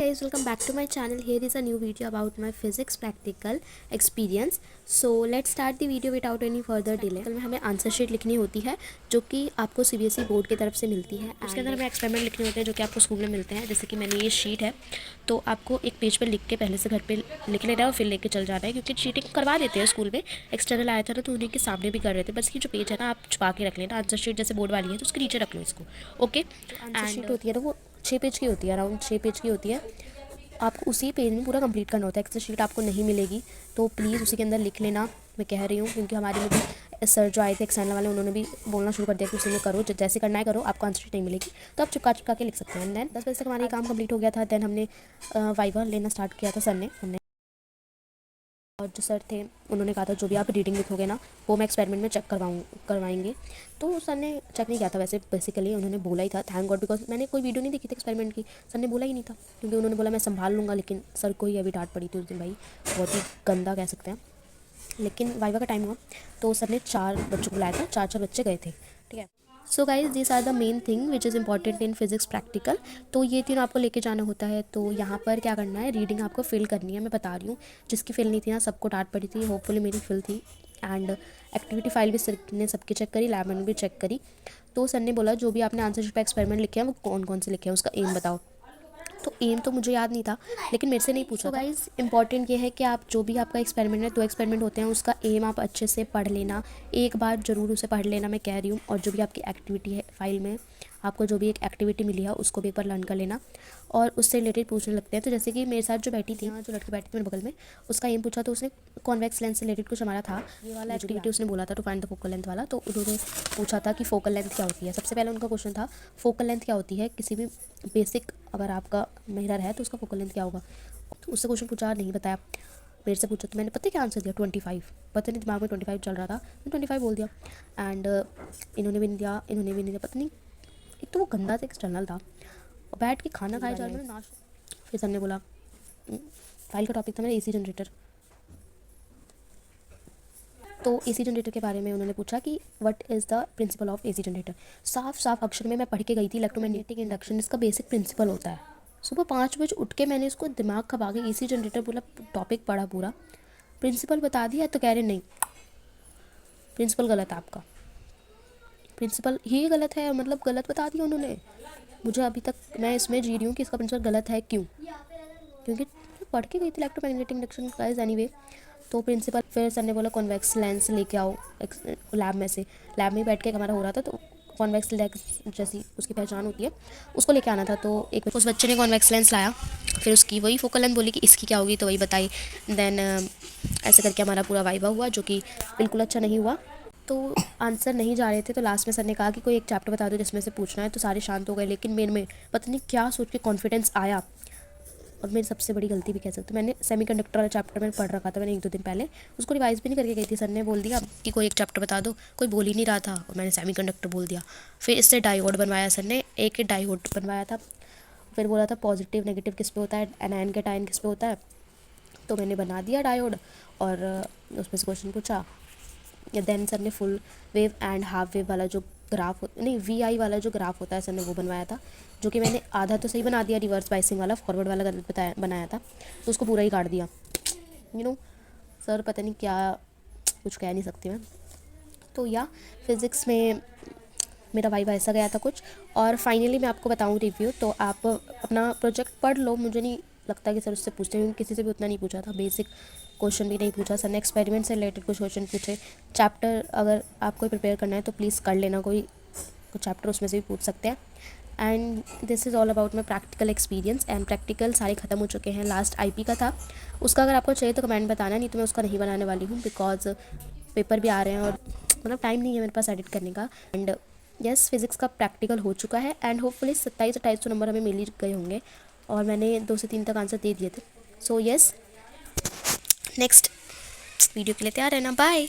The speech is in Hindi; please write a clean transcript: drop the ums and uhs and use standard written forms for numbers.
guys, welcome back to my channel. Here is a new video about my physics practical experience. So let's start the video without any further delay. में हमें आंसर शीट लिखनी होती है जो कि आपको सीबीएसई बोर्ड की तरफ से मिलती है। उसके अंदर हमें एक्सपेरिमेंट लिखने होते हैं जो कि आपको स्कूल में मिलते हैं। जैसे कि मैंने ये शीट है तो आपको एक पेज पर लिख के पहले से घर पे लिख लेना है और फिर लेके चल जाना है, क्योंकि चीटिंग करवा देते हैं स्कूल में। एक्सटर्नल आया था ना तो उन्हीं के सामने भी कर रहे थे। बस ये जो पेज है ना आप छुपा के रख लेना। आंसर शीट जैसे बोर्ड वाली है तो उसके नीचे रख लो इसको। ओके, आंसर शीट होती है ना वो 6 पेज की होती है, अराउंड 6 पेज की होती है। आपको उसी पेज में पूरा कंप्लीट करना होता है। एक्सेल शीट आपको नहीं मिलेगी तो प्लीज़ उसी के अंदर लिख लेना। मैं कह रही हूँ क्योंकि हमारे में भी सर जो आए थे एक्सटर्नल वाले, उन्होंने भी बोलना शुरू कर दिया कि उसी में करो, जैसे करना है करो, आपको आंसर शीट नहीं मिलेगी। तो आप चिपका चिपका के लिख सकते हैं। देन 10 बजे तक हमारा ये काम कंप्लीट हो गया था। देन हमने वाइवा लेना स्टार्ट किया था। सर ने हमने और जो सर थे उन्होंने कहा था जो भी आप रीडिंग लिखोगे ना वो मैं एक्सपेरिमेंट में चेक करवाएंगे। तो सर ने चेक नहीं किया था, वैसे बेसिकली उन्होंने बोला ही था। थैंक गॉड, बिकॉज मैंने कोई वीडियो नहीं देखी थी एक्सपेरिमेंट की। सर ने बोला ही नहीं था क्योंकि उन्होंने बोला मैं संभाल लूँगा, लेकिन सर को ही अभी डांट पड़ी थी उस दिन। भाई बहुत ही गंदा कह सकते हैं। लेकिन वाइवा का टाइम हुआ तो सर ने 4 बच्चों को बुलाया था, 4 बच्चे गए थे। ठीक है। So guys this are the main thing which is important in physics practical. तो ये तीनों आपको लेके जाना होता है। तो यहाँ पर क्या करना है, रीडिंग आपको फिल करनी है। मैं बता रही हूँ, जिसकी फिल नहीं थी ना सबको डांट पड़ी थी। होपफुली मेरी फिल थी। एंड एक्टिविटी फाइल भी सर ने सबकी चेक करी, लैब में भी चेक करी। तो सर ने बोला जो भी आपने आंसर शीट पर एक्सपेरिमेंट लिखे हैं वो कौन कौन से लिखे हैं, उसका एम बताओ। तो एम तो मुझे याद नहीं था, लेकिन मेरे से नहीं पूछा। गाइज इंपॉर्टेंट ये है कि आप जो भी आपका एक्सपेरिमेंट है, 2 एक्सपेरिमेंट होते हैं, उसका एम आप अच्छे से पढ़ लेना। एक बार ज़रूर उसे पढ़ लेना, मैं कह रही हूँ। और जो भी आपकी एक्टिविटी है फाइल में, आपको जो भी एक एक्टिविटी मिली है उसको भी एक बार लर्न कर लेना और उससे रिलेटेड पूछने लगते हैं। तो जैसे कि मेरे साथ जो बैठी थी, जो लड़की बैठी थी मेरे बगल में, उसका एम पूछा तो उसने कॉन्वेक्स लेंस से रिलेटेड कुछ हमारा था। ये वाला एक्टिविटी उसने बोला था to find the focal length वाला। तो उन्होंने पूछा था कि फोकल लेंथ क्या होती है। सबसे पहले उनका क्वेश्चन था फोकल लेंथ क्या होती है। किसी भी बेसिक अगर आपका मिरर है तो उसका फोकल लेंथ क्या होगा। तो उससे क्वेश्चन पूछा, नहीं बताया। मेरे से पूछा तो मैंने पता क्या आंसर दिया, 25। पता नहीं दिमाग में 25 चल रहा था, मैंने 25 बोल दिया। एंड इन्होंने भी नहीं दिया, इन्होंने भी नहीं दिया। पता नहीं, एक तो वो गंदा सा एक्सटर्नल था। बैठ के खाना खाया जा रहा है नाश। फिर सर ने बोला, फाइल का टॉपिक था मेरा एसी जनरेटर। तो एसी जनरेटर के बारे में उन्होंने पूछा कि what is the principle of AC generator. साफ साफ अक्षर में मैं पढ़ के गई थी, इलेक्ट्रोमैग्नेटिक इंडक्शन इसका बेसिक प्रिंसिपल होता है। सुबह 5 बजे उठ के मैंने इसको दिमाग खपा के एसी जनरेटर बोला, टॉपिक पढ़ा पूरा, प्रिंसिपल बता दिया। तो कह रहे नहीं, प्रिंसिपल गलत है आपका, प्रिंसिपल ही गलत है, मतलब गलत बता दिया उन्होंने मुझे। अभी तक मैं इसमें जी रही हूँ कि इसका प्रिंसिपल गलत है क्यों, क्योंकि पढ़ के गई थी इलेक्ट्रोमैग्नेटिक इंडक्शन गाइस। एनीवे तो प्रिंसिपल, फिर सर ने बोला कॉन्वेक्स लेंस लेके आओ लैब में से। लैब में बैठ के हमारा हो रहा था तो कॉन्वेक्स लेंस जैसी उसकी पहचान होती है उसको लेके आना था। तो एक उस बच्चे ने कॉन्वेक्स लेंस लाया, फिर उसकी वही फोकल लेंथ बोली कि इसकी क्या होगी, तो वही बताई। देन ऐसे करके हमारा पूरा वाइवा हुआ जो कि बिल्कुल अच्छा नहीं हुआ। तो आंसर नहीं जा रहे थे तो लास्ट में सर ने कहा कि कोई एक चैप्टर बता दो जिसमें से पूछना है। तो सारे शांत हो गए, लेकिन मेरे में पता नहीं क्या सोच के कॉन्फिडेंस आया। और मेरी सबसे बड़ी गलती भी कह सकते हो, मैंने सेमीकंडक्टर वाला चैप्टर मैंने पढ़ रखा था, मैंने 1-2 दिन पहले उसको रिवाइज भी नहीं करके गई थी। सर ने बोल दिया कि कोई एक चैप्टर बता दो, कोई बोल ही नहीं रहा था और मैंने सेमीकंडक्टर बोल दिया। फिर इससे डायोड बनवाया सर ने, एक डायोड बनवाया था। फिर बोला था पॉजिटिव नेगेटिव किस पे होता है, एनायन के टाइन किस पे होता है। तो मैंने बना दिया डायोड और उसमें से क्वेश्चन पूछा। देन सर ने full wave and half wave वाला जो ग्राफ नहीं VI वाला जो ग्राफ होता है सर ने वो बनवाया था, जो कि मैंने आधा तो सही बना दिया, रिवर्स बाइसिंग वाला, फॉरवर्ड वाला गलत बनाया था। तो उसको पूरा ही काट दिया। सर पता नहीं क्या, कुछ कह नहीं सकती मैं। तो या फिज़िक्स में मेरा वाइवा ऐसा गया था कुछ। और फाइनली मैं आपको बताऊँ रिव्यू, तो आप अपना प्रोजेक्ट पढ़ लो। मुझे नहीं लगता कि सर उससे पूछते हैं, किसी से भी उतना नहीं पूछा था, बेसिक क्वेश्चन भी नहीं पूछा सर ने। एक्सपेरिमेंट से रिलेटेड कुछ क्वेश्चन पूछे। चैप्टर अगर आपको प्रिपेयर करना है तो प्लीज़ कर लेना, कोई चैप्टर उसमें से भी पूछ सकते हैं। And this is all about my practical experience. And practical सारे ख़त्म हो चुके हैं, लास्ट IP का था। उसका अगर आपको चाहिए तो कमेंट बताना, नहीं तो मैं उसका नहीं बनाने वाली हूँ, बिकॉज पेपर भी आ रहे हैं और मतलब टाइम नहीं है मेरे पास एडिट करने का। एंड यस, फिज़िक्स का प्रैक्टिकल हो चुका है एंड होपफुली 27-28 नंबर हमें मिल ही गए होंगे और मैंने 2 से 3 तक आंसर दे दिए थे। सो यस, नेक्स्ट वीडियो के लिए तैयार रहना। बाय।